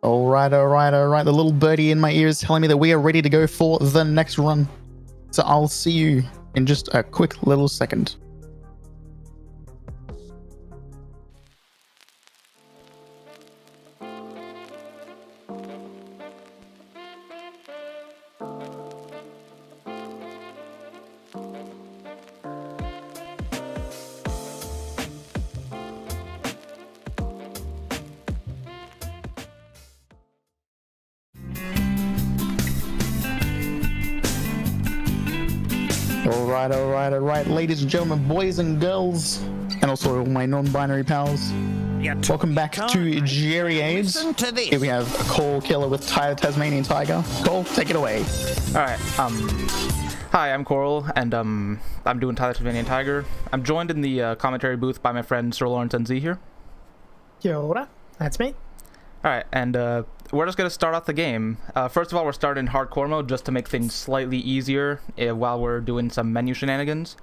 Alright. The little birdie in my ear is telling me that we are ready to go for the next run. So I'll see you in just a quick little second. Alright, ladies and gentlemen, boys and girls, and also all my non-binary pals. Welcome back to Gerri Aid. Here we have a korlkiller with Tasmanian Tiger. Cole, take it away. Alright, hi, I'm Coral, and I'm doing Tasmanian Tiger. I'm joined in the commentary booth by my friend Sir Lawrence NZ here. Kia ora, that's me. Alright, and we're just going to start off the game. First of all, we're starting in hardcore mode just to make things slightly easier while we're doing some menu shenanigans.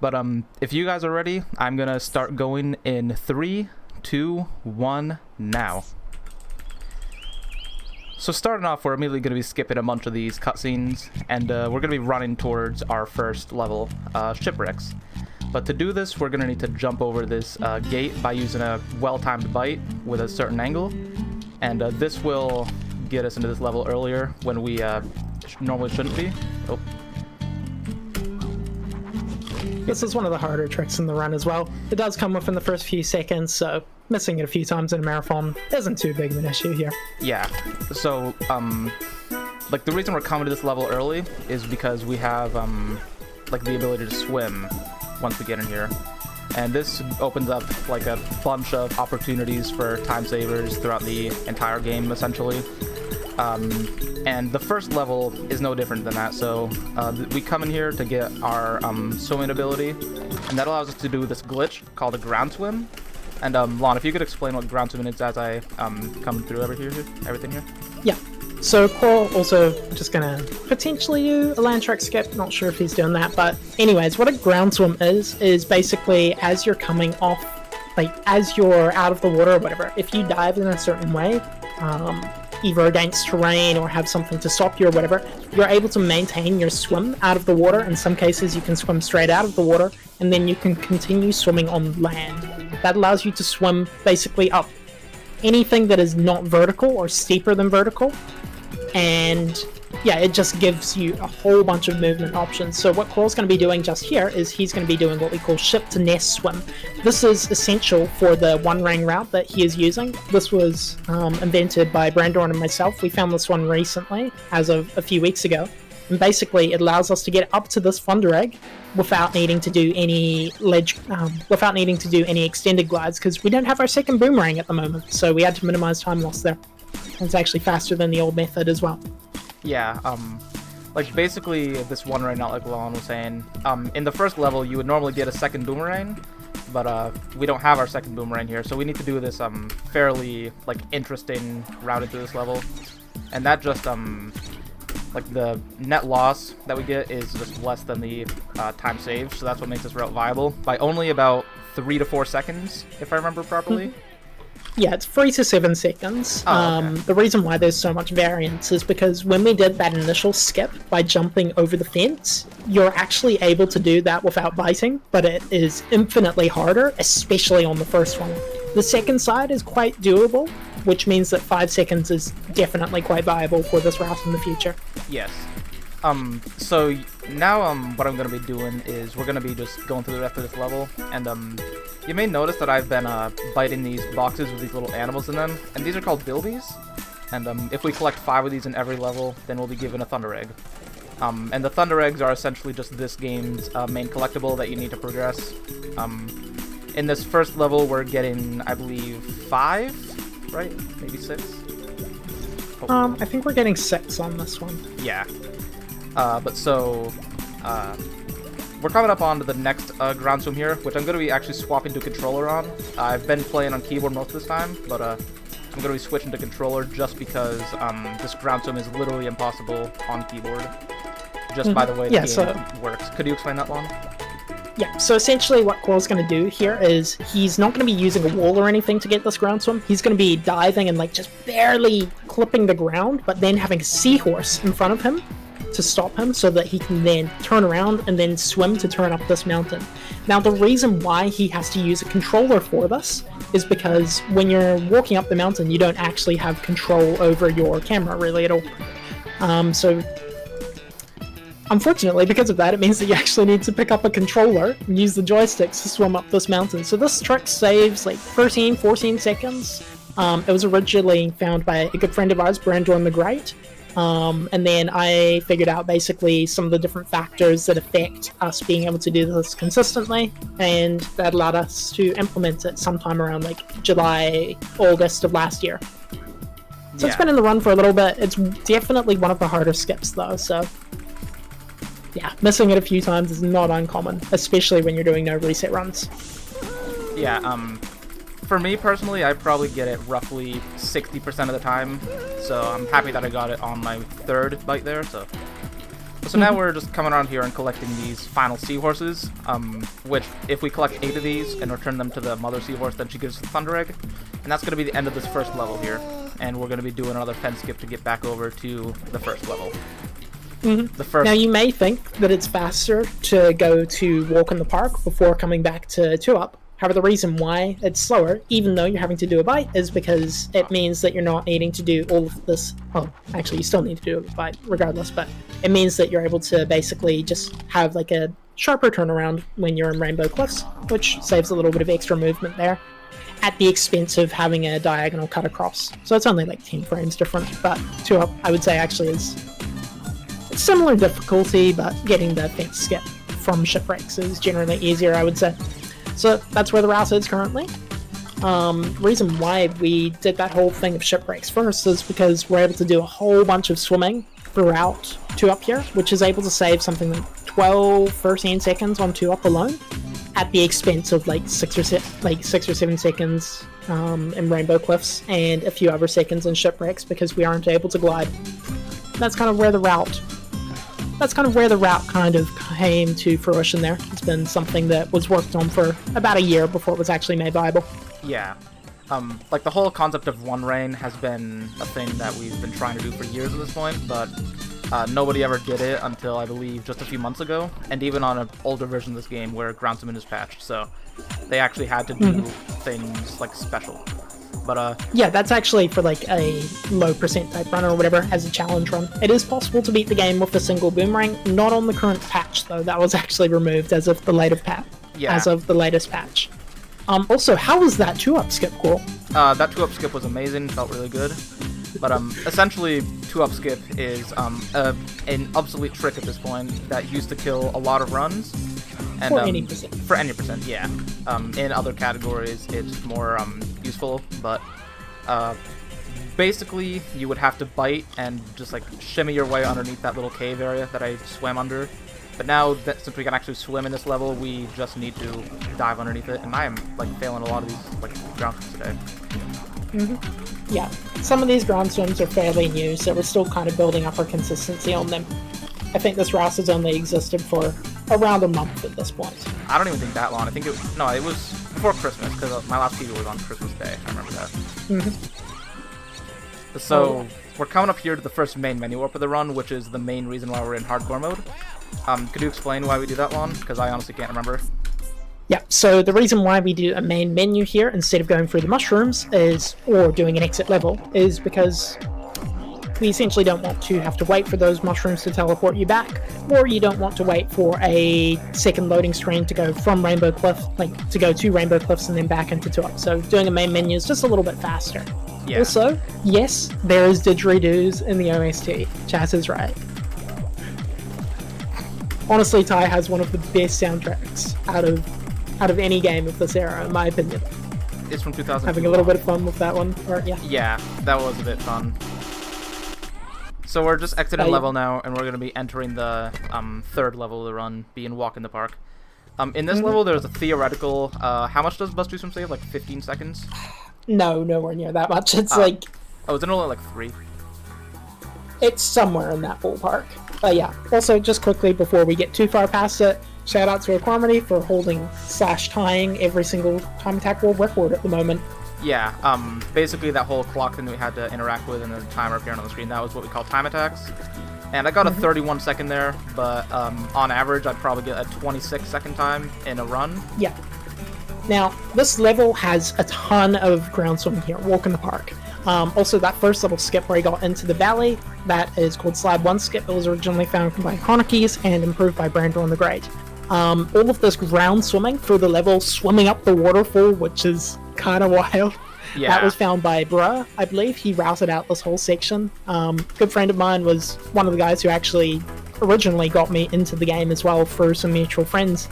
But if you guys are ready, I'm going to start going in 3, 2, 1, now. So starting off, we're immediately going to be skipping a bunch of these cutscenes, and we're going to be running towards our first level, shipwrecks. But to do this, we're going to need to jump over this gate by using a well-timed bite with a certain angle. And this will get us into this level earlier when we normally shouldn't be. Oh. This is one of the harder tricks in the run as well. It does come within the first few seconds, so missing it a few times in a marathon isn't too big of an issue here. Yeah, so, like, the reason we're coming to this level early is because we have, like, the ability to swim once we get in here. And this opens up like a bunch of opportunities for time savers throughout the entire game, essentially. And the first level is no different than that. So we come in here to get our swimming ability, and that allows us to do this glitch called a ground swim. And Lon, if you could explain what ground swimming is as I come through everything here. Yeah. So Coral also just gonna potentially do a land track skip, not sure if he's doing that, but anyways, what a ground swim is basically as you're coming off, like as you're out of the water or whatever, if you dive in a certain way, either against terrain or have something to stop you or whatever, you're able to maintain your swim out of the water. In some cases you can swim straight out of the water and then you can continue swimming on land. That allows you to swim basically up anything that is not vertical or steeper than vertical. And yeah, it just gives you a whole bunch of movement options. So what Coral's going to be doing just here is he's going to be doing what we call ship to nest swim. This is essential for the one ring route that he is using. This was invented by Brandon and myself. We found this one recently, as of a few weeks ago. And basically it allows us to get up to this thunder egg without needing to do any without needing to do any extended glides, because we don't have our second boomerang at the moment. So we had to minimize time loss there. It's actually faster than the old method as well. Yeah, like basically this one right now, like Lon was saying, in the first level you would normally get a second boomerang, but we don't have our second boomerang here, so we need to do this fairly like interesting route into this level, and that just like the net loss that we get is just less than the time saved, so that's what makes this route viable by only about 3 to 4 seconds, if I remember properly. Yeah, it's 3 to 7 seconds. Oh, okay. The reason why there's so much variance is because when we did that initial skip by jumping over the fence, you're actually able to do that without biting, but it is infinitely harder, especially on the first one. The second side is quite doable, which means that 5 seconds is definitely quite viable for this route in the future. Yes. So now what I'm going to be doing is we're going to be just going through the rest of this level, and you may notice that I've been biting these boxes with these little animals in them, and these are called bilbies, and if we collect 5 of these in every level, then we'll be given a thunder egg. And the thunder eggs are essentially just this game's main collectible that you need to progress. In this first level we're getting, I believe, 5, right? Maybe 6? Oh. I think we're getting 6 on this one. Yeah. But so, we're coming up on to the next ground swim here, which I'm going to be actually swapping to controller on. I've been playing on keyboard most of this time, but I'm going to be switching to controller just because this ground swim is literally impossible on keyboard, just by the way the game works. Could you explain that, Lon? Yeah, so essentially what Korl's going to do here is he's not going to be using a wall or anything to get this ground swim. He's going to be diving and like just barely clipping the ground, but then having a seahorse in front of him to stop him so that he can then turn around and then swim to turn up this mountain. Now, the reason why he has to use a controller for this is because when you're walking up the mountain, you don't actually have control over your camera really at all. So unfortunately, because of that, it means that you actually need to pick up a controller and use the joysticks to swim up this mountain. So this trick saves like 13, 14 seconds. It was originally found by a good friend of ours, Brandon the Great. And then I figured out basically some of the different factors that affect us being able to do this consistently, and that allowed us to implement it sometime around like July, August of last year. So It's been in the run for a little bit. It's definitely one of the harder skips though, so yeah, missing it a few times is not uncommon, especially when you're doing no reset runs. Yeah, for me personally, I probably get it roughly 60% of the time, so I'm happy that I got it on my third bite there. So now we're just coming around here and collecting these final seahorses, which if we collect 8 of these and return them to the mother seahorse, then she gives us the thunder egg, and that's going to be the end of this first level here, and we're going to be doing another fence skip to get back over to the first level. Now you may think that it's faster to go to walk in the park before coming back to 2-up. However, the reason why it's slower, even though you're having to do a bite, is because it means that you're not needing to do all of this. Oh, actually, you still need to do a bite regardless, but it means that you're able to basically just have like a sharper turnaround when you're in Rainbow Cliffs, which saves a little bit of extra movement there at the expense of having a diagonal cut across. So it's only like 10 frames different, but 2-up, I would say, actually is similar difficulty, but getting the fence skip from shipwrecks is generally easier, I would say. So that's where the route is currently. Reason why we did that whole thing of shipwrecks first is because we're able to do a whole bunch of swimming throughout 2-up here, which is able to save something like 12, 13 seconds on 2-up alone, at the expense of like 6 or 7 seconds in Rainbow Cliffs and a few other seconds in shipwrecks because we aren't able to glide. That's kind of where the route kind of came to fruition there. It's been something that was worked on for about a year before it was actually made viable. Yeah. Like the whole concept of one rain has been a thing that we've been trying to do for years at this point, but nobody ever did it until I believe just a few months ago, and even on an older version of this game where ground swim is patched, so they actually had to do things like special. But yeah, that's actually for like a low percent type runner or whatever as a challenge run. It is possible to beat the game with a single boomerang, not on the current patch though. That was actually removed as of the latest patch. Also, how was that 2-up skip, Korl? That 2-up skip was amazing, felt really good. But essentially, 2-up skip is an obsolete trick at this point that used to kill a lot of runs. And, for any percent. For any percent, yeah. In other categories, it's more useful, but basically, you would have to bite and just like shimmy your way underneath that little cave area that I swam under. But now, since we can actually swim in this level, we just need to dive underneath it, and I am like failing a lot of these like ground swims today. Yeah, some of these ground swims are fairly new, so we're still kind of building up our consistency on them. I think this route has only existed for around a month at this point. I don't even think that long. I think it was before Christmas, because my last PB was on Christmas Day. I remember that. So we're coming up here to the first main menu warp of the run, which is the main reason why we're in hardcore mode. Could you explain why we do that one? Because I honestly can't remember. Yeah, so the reason why we do a main menu here instead of going through the mushrooms or doing an exit level, is because we essentially don't want to have to wait for those mushrooms to teleport you back, or you don't want to wait for a second loading screen to go from Rainbow Cliff, to go to Rainbow Cliffs and then back into 2-up. So doing a main menu is just a little bit faster. Yeah. Also, yes, there is didgeridoos in the OST. Chaz is right. Honestly, Ty has one of the best soundtracks out of any game of this era, in my opinion. It's from 2000. Having a little bit of fun with that one, Yeah, that was a bit fun. So we're just exiting level now, and we're going to be entering the third level of the run, being Walk in the Park. In this level, there's a theoretical... how much does Bust Do Swim save? Like 15 seconds? No, nowhere near that much. It's Oh, is it only like 3? It's somewhere in that ballpark. Yeah. Also, just quickly, before we get too far past it, shout out to Equanimity for holding / tying every single time attack world record at the moment. Yeah, basically that whole clock thing that we had to interact with and the timer appearing on the screen, that was what we call time attacks. And I got a 31 second there, but on average I'd probably get a 26 second time in a run. Yeah. Now, this level has a ton of ground swimming here, walk in the park. Also, that first little skip where I got into the valley, that is called Slide 1 skip. It was originally found by Honekes and improved by Brando the Great. All of this ground swimming through the level, swimming up the waterfall, which is kind of wild. Yeah. That was found by Bruh, I believe. He routed out this whole section. Good friend of mine was one of the guys who actually originally got me into the game as well through some mutual friends.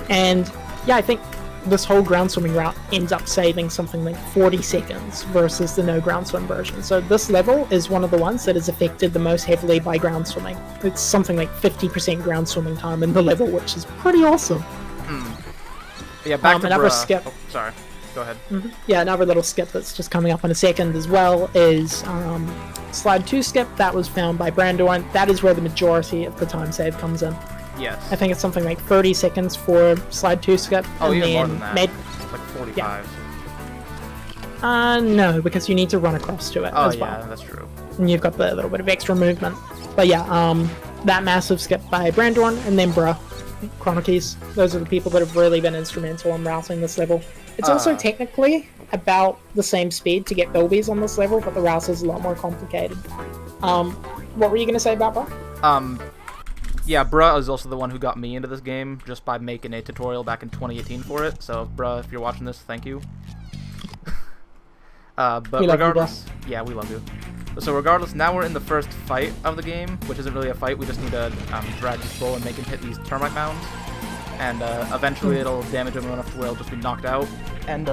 And yeah, I think this whole ground swimming route ends up saving something like 40 seconds versus the no ground swim version. So this level is one of the ones that is affected the most heavily by ground swimming. It's something like 50% ground swimming time in the level, which is pretty awesome. Yeah, back to another Bruh. skip. Oh, sorry. Go ahead. Yeah, another little skip that's just coming up in a second as well is Slide 2 skip. That was found by Brando, and that is where the majority of the time save comes in. Yes. I think it's something like 30 seconds for Slide 2 skip. Oh, and even then more than that. Like 45. No, because you need to run across to it as well. Yeah, that's true. And you've got the little bit of extra movement. But yeah, that massive skip by Brandorn, and then Bruh, Chronokeys. Those are the people that have really been instrumental in routing this level. It's also technically about the same speed to get Bilbies on this level, but the route is a lot more complicated. What were you going to say about Bruh? Yeah, Bruh is also the one who got me into this game just by making a tutorial back in 2018 for it. So, Bruh, if you're watching this, thank you. But regardless, yeah, we love you. So regardless, now we're in the first fight of the game, which isn't really a fight. We just need to drag this bull and make him hit these termite mounds, and eventually it'll damage him enough to where he'll just be knocked out. And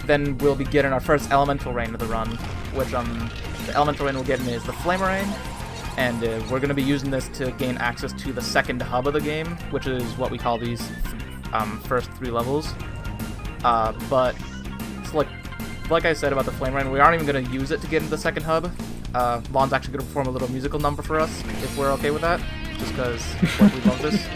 then we'll be getting our first elemental rain of the run, which the elemental rain we're getting is the flame rain, and we're going to be using this to gain access to the second hub of the game, which is what we call these first 3 levels. But it's like I said about the flame rain, we aren't even going to use it to get into the second hub. Lon's actually going to perform a little musical number for us, if we're okay with that, just because we love this.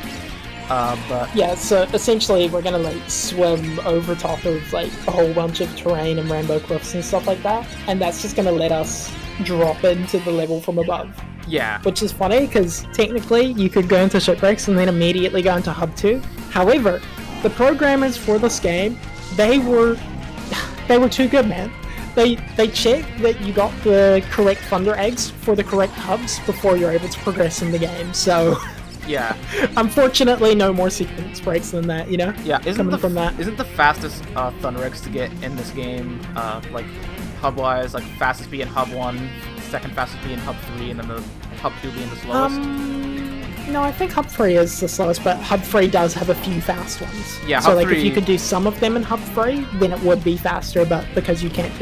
But yeah, so essentially we're gonna like swim over top of like a whole bunch of terrain and rainbow cliffs and stuff like that, and that's just gonna let us drop into the level from above. Yeah. Which is funny, because technically you could go into shipwrecks and then immediately go into Hub 2. However, the programmers for this game, they were too good, man. They checked that you got the correct thunder eggs for the correct hubs before you're able to progress in the game, so... Yeah. Unfortunately, no more sequence breaks than that, you know? Yeah, isn't the fastest thunder eggs to get in this game, like, hub-wise, like, fastest being Hub 1, second fastest being Hub 3, and then the Hub 2 being the slowest? No, I think Hub 3 is the slowest, but Hub 3 does have a few fast ones. Yeah, so, Hub like, 3... if you could do some of them in Hub 3, then it would be faster, but because you can't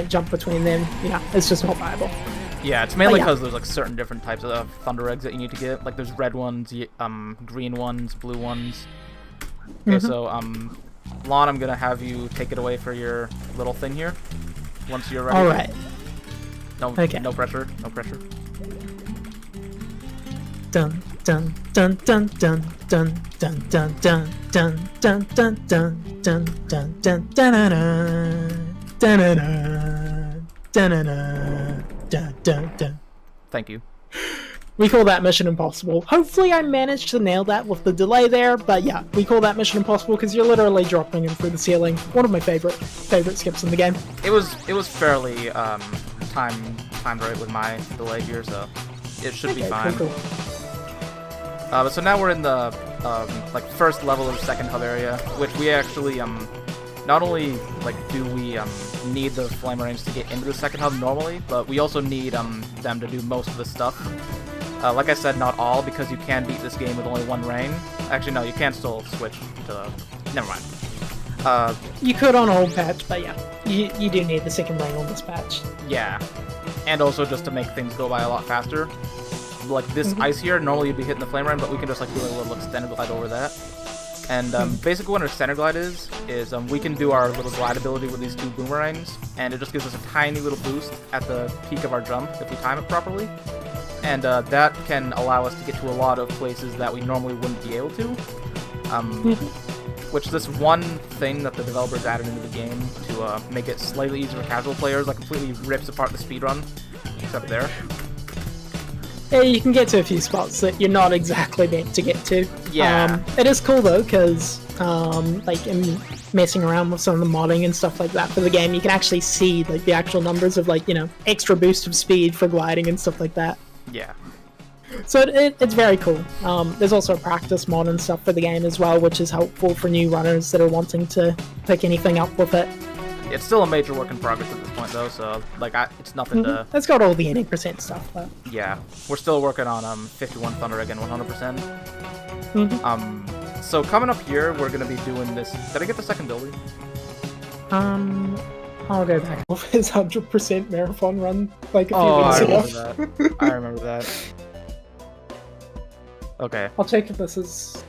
jump between them, yeah, it's just not viable. Yeah, it's mainly because there's like certain different types of thunder eggs that you need to get. Like there's red ones, green ones, blue ones. Okay, so Lon, I'm gonna have you take it away for your little thing here. Once you're ready. All right. No pressure. No pressure. Dun dun dun dun dun dun dun dun dun dun dun dun dun dun dun dun dun dun dun. Thank you. We call that Mission Impossible. Hopefully I managed to nail that with the delay there, but yeah, we call that Mission Impossible because you're literally dropping him through the ceiling. One of my favorite skips in the game. It was fairly timed right with my delay here, so it should be fine. Cool. But so now we're in the like first level of the second hub area, which we actually not only like do we need the flame rains to get into the second hub normally, but we also need them to do most of the stuff. Like I said, not all, because you can beat this game with only 1 rain. Actually, no, you can still switch to... Never mind. You could on old patch, but yeah, you do need the second rain on this patch. Yeah, and also just to make things go by a lot faster. Like this ice here, normally you'd be hitting the flame rain, but we can just like do a little extended glide over that. And basically what our center glide is we can do our little glide ability with these 2 boomerangs, and it just gives us a tiny little boost at the peak of our jump if we time it properly. and that can allow us to get to a lot of places that we normally wouldn't be able to. Which this one thing that the developers added into the game to make it slightly easier for casual players, like completely rips apart the speedrun, except there. Yeah, you can get to a few spots that you're not exactly meant to get to. Yeah. It is cool though, because like in messing around with some of the modding and stuff like that for the game, you can actually see like the actual numbers of like, you know, extra boost of speed for gliding and stuff like that. Yeah. So it's very cool. There's also a practice mod and stuff for the game as well, which is helpful for new runners that are wanting to pick anything up with it. It's still a major work in progress at this point, though, so like it's nothing to. It's got all the 80% stuff, but yeah, we're still working on 51 Thunder again, 100%. So coming up here, we're gonna be doing this. Did I get the second building? I'll go back off his 100% marathon run like a few I minutes remember ago. that. I remember that. Okay. I'll check if this is.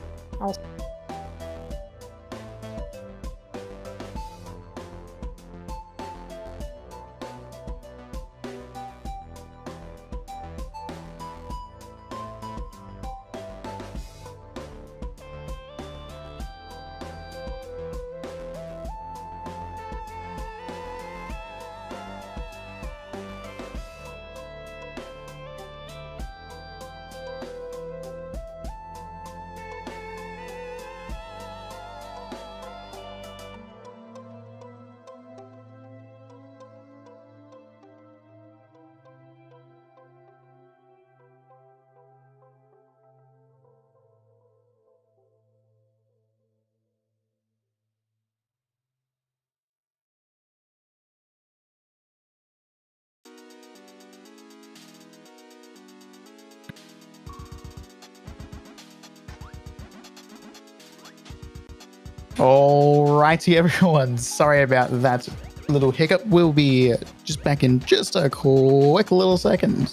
Alrighty, everyone. Sorry about that little hiccup. We'll be just back in just a quick little second.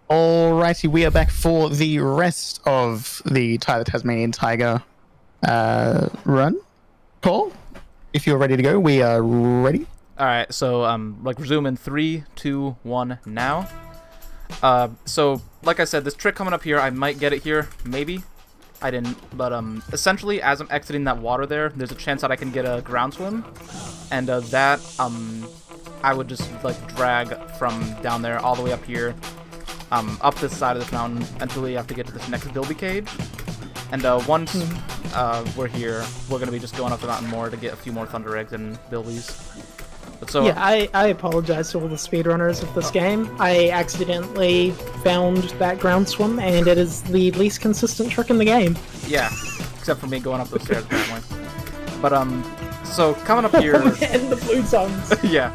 Alrighty, we are back for the rest of the Tasmanian Tiger run. Cole, if you're ready to go, we are ready. Alright, so like resume in 3, 2, 1 now. So like I said, this trick coming up here, I might get it here, maybe. I didn't, but essentially as I'm exiting that water there's a chance that I can get a ground swim, and that I would just like drag from down there all the way up here. Up this side of this mountain until we have to get to this next bilby cage. And once we're here, we're going to be just going up the mountain more to get a few more thunder eggs and bilbies. But so, yeah, I apologize to all the speedrunners of this game. I accidentally found that ground swim, and it is the least consistent trick in the game. Yeah, except for me going up those stairs apparently. But so coming up here... and the blue zones. Yeah.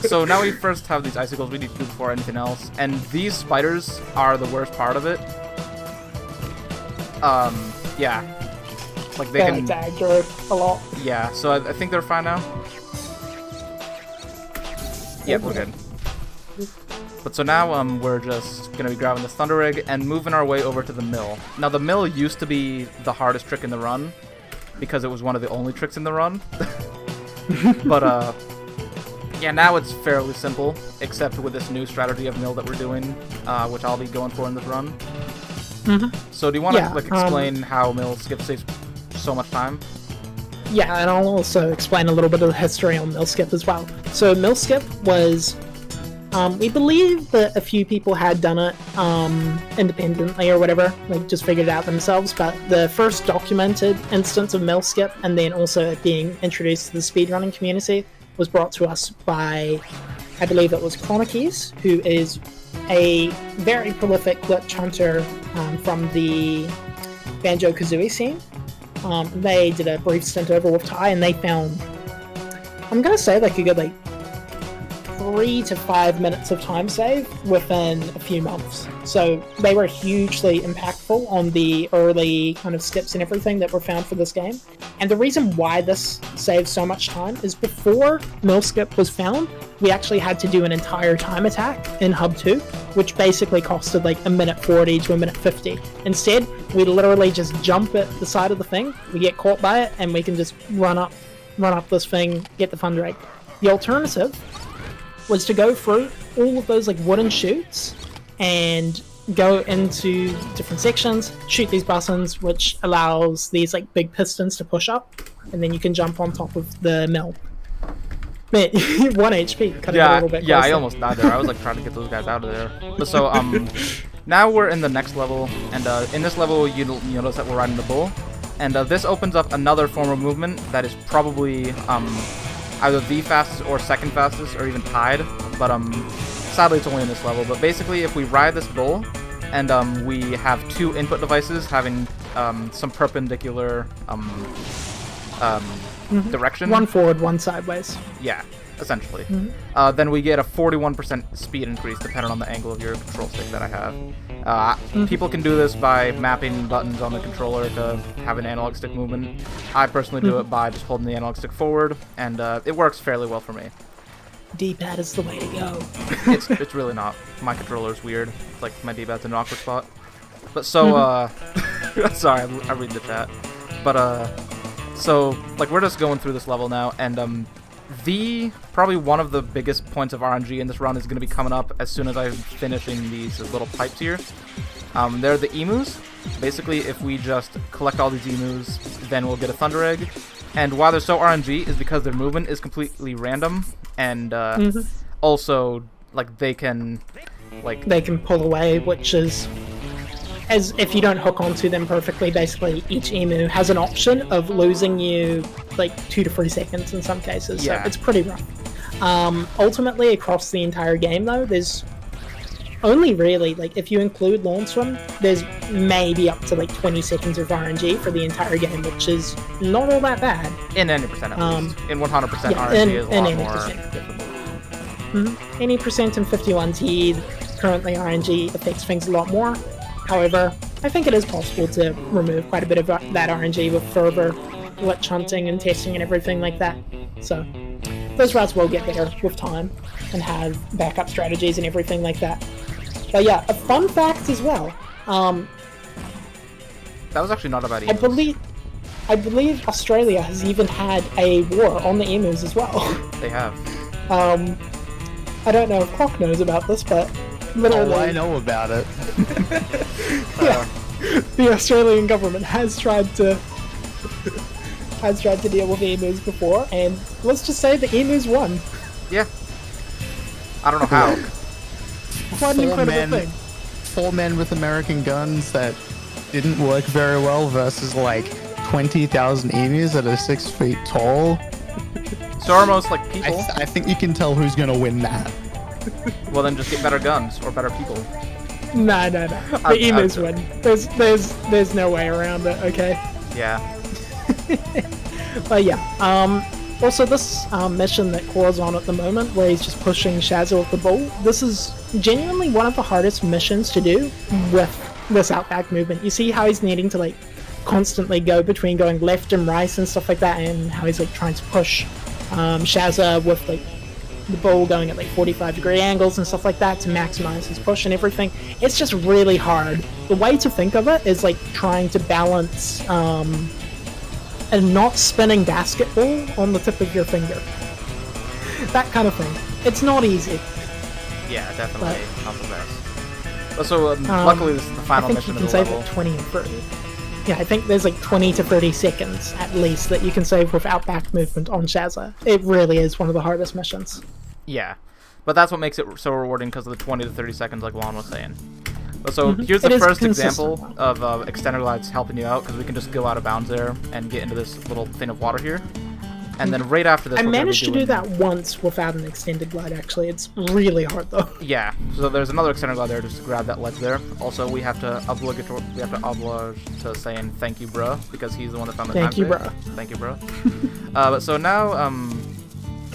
So now we first have these icicles we need to do before anything else, and these spiders are the worst part of it. Yeah, like they can tag Gerri a lot. Yeah, so I think they're fine now. Yep, we're good. But so now we're just gonna be grabbing this thunder egg and moving our way over to the mill. Now the mill used to be the hardest trick in the run because it was one of the only tricks in the run. But yeah, now it's fairly simple, except with this new strategy of mill that we're doing, which I'll be going for in this run. So do you want to like explain how mill skip saves so much time? Yeah, and I'll also explain a little bit of the history on mill skip as well. So mill skip was, we believe that a few people had done it independently or whatever, like just figured it out themselves, but the first documented instance of mill skip, and then also it being introduced to the speedrunning community, was brought to us by, I believe it was Chronikies, who is a very prolific glitch hunter from the Banjo-Kazooie scene. They did a brief stint over with Ty, and they found, I'm gonna say, like a good 3 to 5 minutes of time save within a few months. So they were hugely impactful on the early kind of skips and everything that were found for this game. And the reason why this saved so much time is before mill skip was found, we actually had to do an entire time attack in Hub 2, which basically costed like a minute 40 to a minute 50. Instead, we literally just jump at the side of the thing, we get caught by it, and we can just run up this thing, get the Thunder Egg. The alternative was to go through all of those like wooden chutes and go into different sections, shoot these buttons, which allows these like big pistons to push up, and then you can jump on top of the mill. Man, 1 HP. Cut it a little bit closer. Yeah, I almost died there. I was like trying to get those guys out of there. But so now we're in the next level, and in this level you notice that we're riding the bull, and this opens up another form of movement that is probably either the fastest or second fastest, or even tied. But sadly it's only in this level. But basically, if we ride this bull, and we have 2 input devices having some perpendicular direction. One forward, one sideways. Yeah, essentially. Then we get a 41% speed increase depending on the angle of your control stick that I have. People can do this by mapping buttons on the controller to have an analog stick movement. I personally do it by just holding the analog stick forward, and it works fairly well for me. D-pad is the way to go. It's really not. My controller is weird. It's like my D-pad's in an awkward spot. But so, sorry, I read the chat. But, so, like, we're just going through this level now, and, probably one of the biggest points of RNG in this run is going to be coming up as soon as I'm finishing these little pipes here. They're the emus. Basically, if we just collect all these emus, then we'll get a Thunder Egg. And why they're so RNG is because their movement is completely random, and, also, like, they can pull away, which is, as if you don't hook onto them perfectly, basically each emu has an option of losing you like 2 to 3 seconds in some cases. So it's pretty rough. Ultimately, across the entire game though, there's only really, like, if you include Lawn Swim, there's maybe up to like 20 seconds of RNG for the entire game, which is not all that bad. In any percent at least. In 100% RNG is a lot more difficult. Any percent in 51T, currently RNG affects things a lot more. However, I think it is possible to remove quite a bit of that RNG with further glitch hunting and testing and everything like that. So, those routes will get better with time and have backup strategies and everything like that. But yeah, a fun fact as well. That was actually not about emus. I believe Australia has even had a war on the emus as well. They have. I don't know if Croc knows about this, but literally... Oh, I know about it. Yeah, the Australian government has tried to deal with emus before, and let's just say the emus won. Yeah. I don't know how. What an incredible thing. 4 men with American guns that didn't work very well versus like 20,000 emus that are 6 feet tall. So almost like people. I think you can tell who's gonna win that. Well, then just get better guns or better people. No. The emus win. There's no way around it. Okay. Yeah. But yeah. Also, this mission that Kor's on at the moment, where he's just pushing Shazza with the bull, this is genuinely one of the hardest missions to do with this outback movement. You see how he's needing to like constantly go between going left and right and stuff like that, and how he's like trying to push Shazza with like the bull going at like 45-degree angles and stuff like that to maximize his push and everything. It's just really hard. The way to think of it is like trying to balance a not spinning basketball on the tip of your finger. That kind of thing. It's not easy. Yeah, definitely not the best. So luckily this is the final mission of the level. I think you can save like 20 and 30. Yeah, I think there's like 20 to 30 seconds at least that you can save without back movement on Shazza. It really is one of the hardest missions. Yeah, but that's what makes it so rewarding, because of the 20 to 30 seconds like Lon was saying. So here's the first example of extended glides helping you out, because we can just go out of bounds there and get into this little thing of water here. And then right after this, I managed to do that once without an extended glide, actually. It's really hard, though. Yeah, so there's another extended glide there just to grab that ledge there. Also, we have to oblige to saying thank you, bruh, because he's the one that found the time. Thank you, bruh. Thank you, bruh. But so now,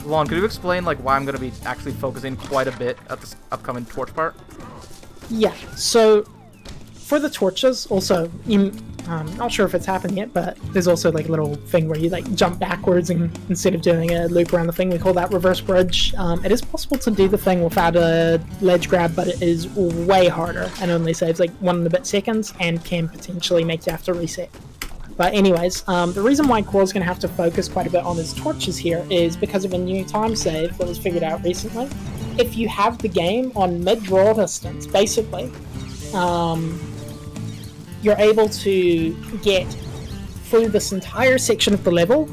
Lon, could you explain like why I'm going to be actually focusing quite a bit at this upcoming torch part? Yeah, so for the torches, also, I'm not sure if it's happened yet, but there's also like a little thing where you like jump backwards and instead of doing a loop around the thing, we call that reverse bridge. It is possible to do the thing without a ledge grab, but it is way harder and only saves like 1 and a bit seconds and can potentially make you have to reset. But anyways, the reason why Korl's going to have to focus quite a bit on his torches here is because of a new time save that was figured out recently. If you have the game on mid-draw distance, basically, you're able to get through this entire section of the level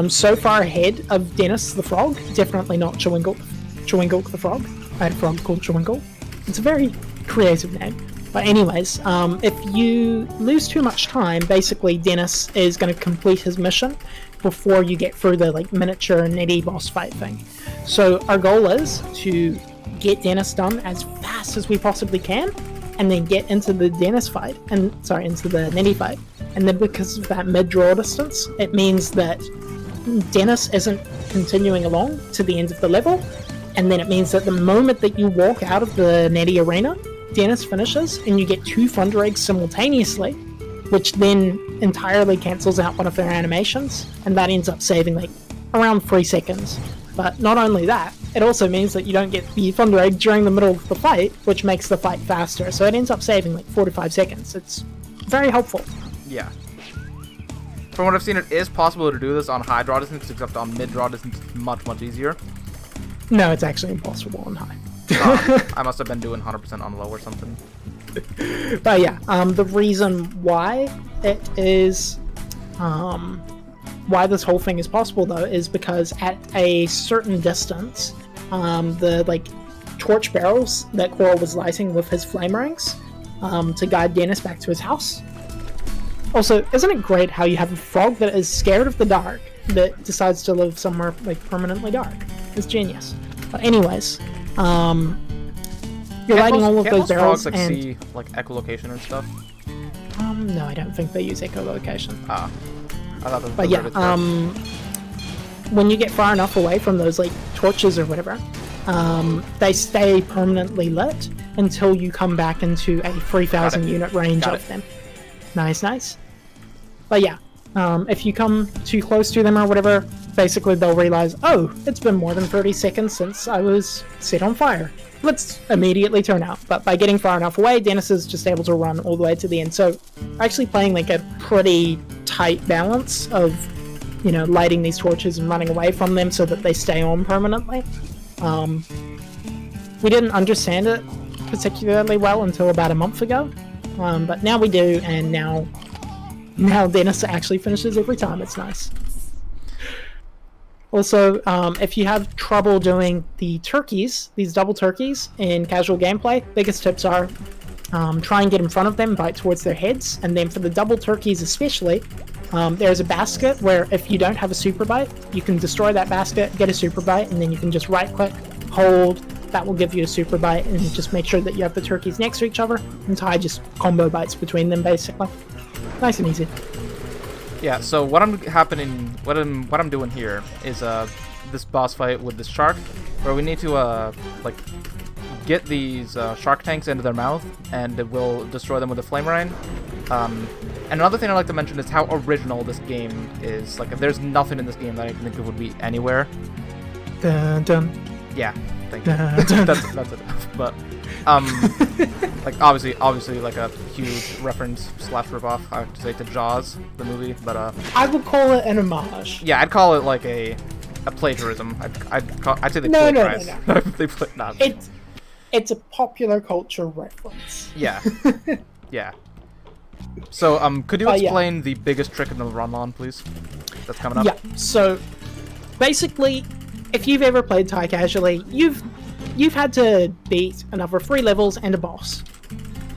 so far ahead of Dennis the Frog. Definitely not Chewingle the Frog. I had a frog called Chewingle. It's a very creative name. But anyways, if you lose too much time, basically Dennis is going to complete his mission before you get through the like miniature netty boss fight thing. So our goal is to get Dennis done as fast as we possibly can, and then get into the Dennis fight, into the netty fight. And then because of that mid-draw distance, it means that Dennis isn't continuing along to the end of the level, and then it means that the moment that you walk out of the netty arena, Dennis finishes, and you get 2 Thunder Eggs simultaneously, which then entirely cancels out one of their animations, and that ends up saving like around 3 seconds. But not only that, it also means that you don't get the Thunder Egg during the middle of the fight, which makes the fight faster, so it ends up saving like 4 to 5 seconds. It's very helpful. Yeah. From what I've seen, it is possible to do this on high draw distance, except on mid draw distance it's much, much easier. No, it's actually impossible on high. I must have been doing 100% on low or something. But yeah, the reason why it is... why this whole thing is possible, though, is because at a certain distance, the like torch barrels that Korl was lighting with his flame rings to guide Dennis back to his house. Also, isn't it great how you have a frog that is scared of the dark that decides to live somewhere like permanently dark? It's genius. But anyways, you're lighting all of those barrels frogs, like, and see like echolocation and stuff. no, I don't think they use echolocation. Ah. But yeah, when you get far enough away from those like torches or whatever, they stay permanently lit until you come back into a 3,000 unit range of them. Nice, nice. But yeah, if you come too close to them or whatever, basically they'll realize, oh, it's been more than 30 seconds since I was set on fire. Let's immediately turn out. But by getting far enough away, Dennis is just able to run all the way to the end. So actually playing like a pretty tight balance of, you know, lighting these torches and running away from them so that they stay on permanently. We didn't understand it particularly well until about a month ago, but now we do, and now Dennis actually finishes every time. It's nice. Also, if you have trouble doing the turkeys, these double turkeys in casual gameplay, biggest tips are try and get in front of them, bite towards their heads, and then for the double turkeys especially, there's a basket where if you don't have a super bite, you can destroy that basket, get a super bite, and then you can just right click, hold, that will give you a super bite, and just make sure that you have the turkeys next to each other, and tie just combo bites between them basically. Nice and easy. Yeah, so what I'm doing here is this boss fight with this shark, where we need to like get these shark tanks into their mouth, and it will destroy them with a flame rain. And another thing I'd like to mention is how original this game is. Like, if there's nothing in this game that I think it would be anywhere. Dun, dun. Yeah, thank you. That's enough. But like obviously like a huge reference / ripoff, I have to say, to Jaws, the movie. But I would call it an homage. Yeah, I'd call it like a plagiarism. I'd say they plagiarized. No. Nah. It's a popular culture reference. Yeah. Yeah. So, could you explain the biggest trick in the run, please? That's coming up. Yeah. So, basically, if you've ever played Thai casually, you've had to beat another 3 levels and a boss.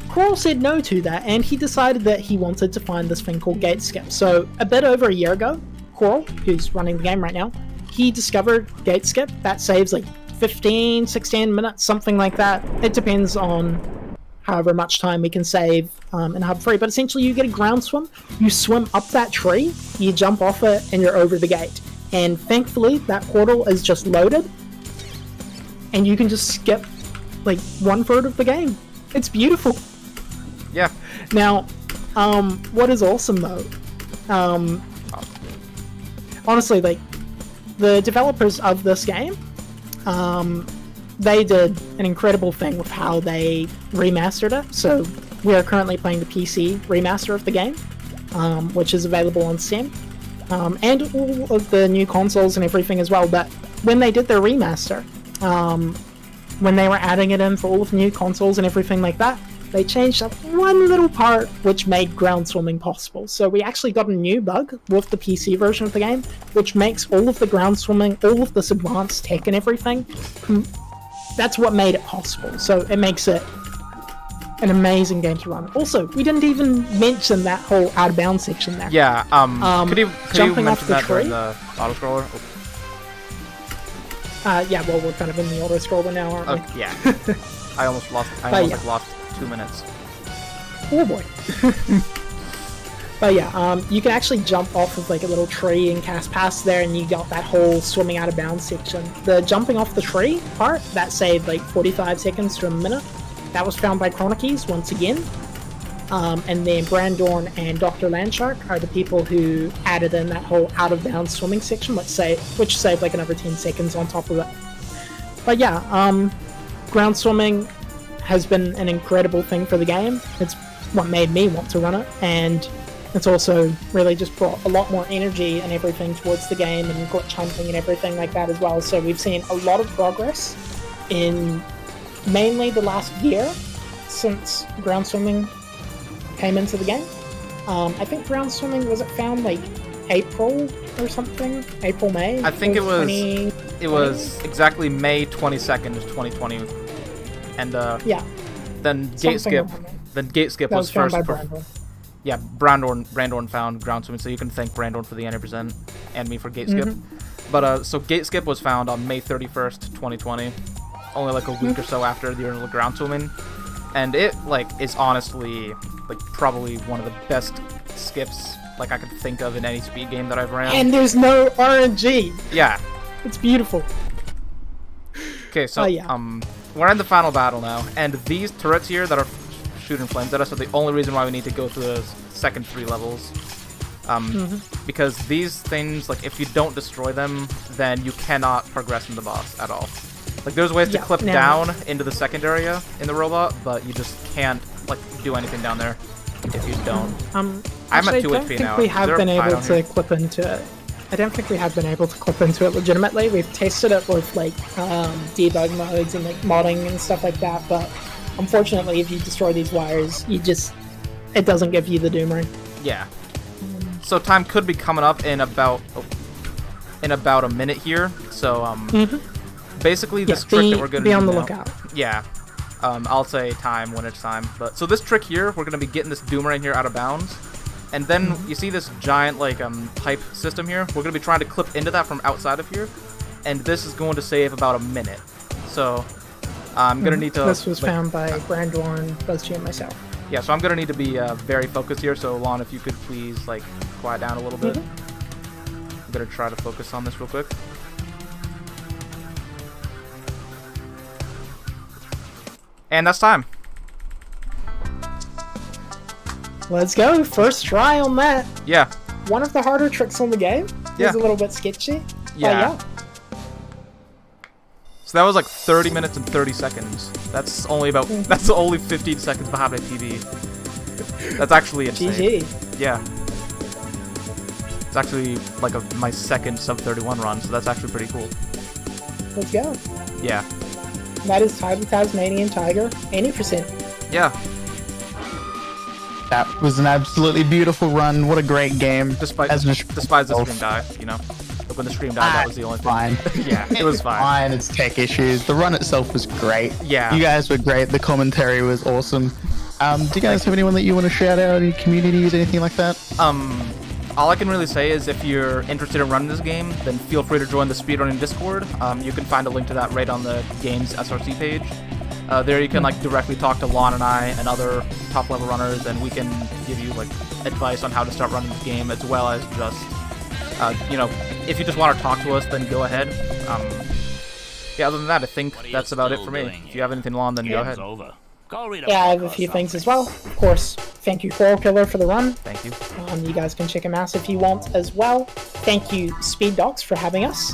Korl said no to that, and he decided that he wanted to find this thing called gate skip. So, a bit over a year ago, Coral, who's running the game right now, he discovered gate skip. That saves like 15, 16 minutes, something like that. It depends on however much time we can save in Hub 3. But essentially you get a ground swim, you swim up that tree, you jump off it, and you're over the gate. And thankfully that portal is just loaded, and you can just skip like 1/3 of the game. It's beautiful. Yeah. Now, what is awesome though, honestly, like, the developers of this game, they did an incredible thing with how they remastered it. So we are currently playing the PC remaster of the game, which is available on Steam, and all of the new consoles and everything as well. But when they did their remaster, when they were adding it in for all of the new consoles and everything like that, they changed up one little part which made ground swimming possible. So we actually got a new bug with the PC version of the game, which makes all of the ground swimming, all of this advanced tech and everything, that's what made it possible. So it makes it an amazing game to run. Also, we didn't even mention that whole out of bounds section there. Yeah, could you jumping off mention the that tree? during the auto-scroller? Yeah, well, we're kind of in the auto-scroller now, aren't we? Oh, yeah. I almost lost 2 minutes. Oh boy. But yeah, you can actually jump off of like a little tree and cast past there, and you got that whole swimming out of bounds section. The jumping off the tree part, that saved like 45 seconds to a minute. That was found by Chronikies once again. And then Brandorn and Dr. Landshark are the people who added in that whole out of bounds swimming section, which saved like another 10 seconds on top of it. But yeah, ground swimming has been an incredible thing for the game. It's what made me want to run it, and it's also really just brought a lot more energy and everything towards the game, and glitch hunting and everything like that as well. So we've seen a lot of progress in mainly the last year since ground swimming came into the game. I think ground swimming, was it found like April or something? April, May? I think it was exactly May 22nd of 2020. And yeah. Then gate skip was found first. by Brandorn. Yeah, Brandorn found ground swimming, so you can thank Brandorn for the 90% and me for gate skip. But so gate skip was found on May 31st, 2020, only like a week or so after the original ground swimming, and it like is honestly like probably one of the best skips like I could think of in any speed game that I've ran. And there's no RNG. Yeah, it's beautiful. Okay, so we're in the final battle now, and these turrets here that are shooting flames at us are the only reason why we need to go through the second 3 levels. Because these things, like, if you don't destroy them, then you cannot progress in the boss at all. Like, there's ways to clip down into the second area in the robot, but you just can't, like, do anything down there if you don't. I'm at 2 HP now. We have been able to clip into it. I don't think we have been able to clip into it legitimately. We've tested it with like debug modes and like modding and stuff like that, but unfortunately if you destroy these wires, it doesn't give you the doom ring. Yeah. So time could be coming up in about a minute here. So basically this trick that we're gonna be on the lookout. Yeah. I'll say time when it's time. But so this trick here, we're gonna be getting this doom ring here out of bounds. And then you see this giant like pipe system here. We're gonna be trying to clip into that from outside of here, and this is going to save about a minute. So I'm gonna need to. This was found by Brandorn, BuzzG, and myself. Yeah, so I'm gonna need to be very focused here. So Lon, if you could please like quiet down a little bit. I'm gonna try to focus on this real quick. And that's time. Let's go. First try on that. Yeah. One of the harder tricks on the game. Yeah. It's a little bit sketchy. Yeah. So that was like 30 minutes and 30 seconds. That's only 15 seconds behind my PB. That's actually insane. GG. Yeah. It's actually like my second sub 31 run, so that's actually pretty cool. Let's go. Yeah. That is tied with Tasmanian Tiger. 80%. Yeah. That was an absolutely beautiful run. What a great game. Despite the stream die, you know. But when the stream died, that was the only thing. Fine. Yeah, it was fine. It's tech issues. The run itself was great. Yeah. You guys were great. The commentary was awesome. Do you guys have anyone that you want to shout out? Any communities, anything like that? all I can really say is if you're interested in running this game, then feel free to join the speedrunning Discord. You can find a link to that right on the game's SRC page. There you can like directly talk to Lon and I and other top level runners, and we can give you like advice on how to start running this game, as well as just you know, if you just want to talk to us, then go ahead. Yeah, other than that, I think that's about it for me. If you have anything, Lon, then go ahead. Yeah, I have a few things as well. Of course, thank you, korlkiller, for the run. Thank you. You guys can check him out if you want as well. Thank you, Speed Dogs, for having us.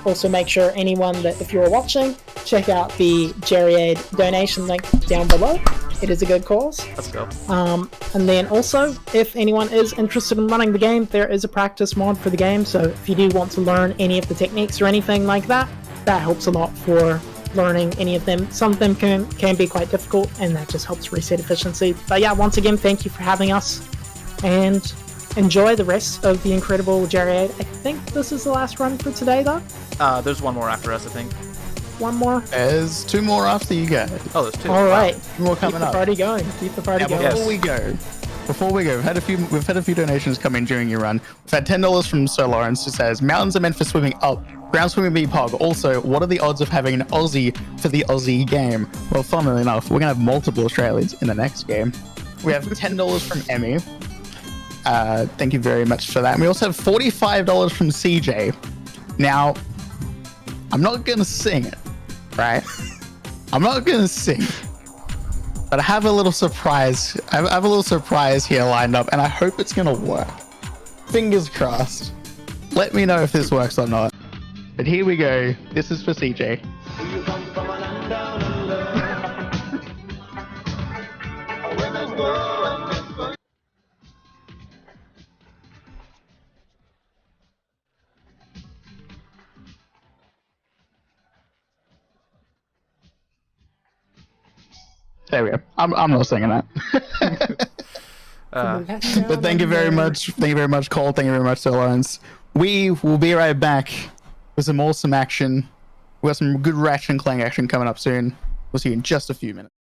Also, make sure anyone that, if you're watching, check out the Gerri Aid donation link down below. It is a good cause. Let's go. And then also, if anyone is interested in running the game, there is a practice mod for the game. So if you do want to learn any of the techniques or anything like that, that helps a lot for learning any of them. Some of them can be quite difficult, and that just helps reset efficiency. But yeah, once again, thank you for having us, and enjoy the rest of the incredible Gerri Aid. I think this is the last run for today, though. There's one more after us, I think. One more? There's 2 more after you guys. Oh, there's 2. All right. 2 more coming up. Keep the party going. Keep the party going. Before we go, we've had a few donations come in during your run. We've had $10 from Sir Lawrence, who says mountains are meant for swimming up, ground swimming be pog. Also, what are the odds of having an Aussie for the Aussie game? Well, funnily enough, we're gonna have multiple Australians in the next game. We have $10 from Emmy. Thank you very much for that. And we also have $45 from CJ. Now, I'm not gonna sing it, right? I'm not gonna sing, but I have a little surprise. I have a little surprise here lined up, and I hope it's gonna work. Fingers crossed. Let me know if this works or not. But here we go. This is for CJ. There we go. I'm not singing that. But thank you very much. Thank you very much, Cole. Thank you very much, Sir Lawrence. We will be right back with some awesome action. We got some good Ratchet and Clank action coming up soon. We'll see you in just a few minutes.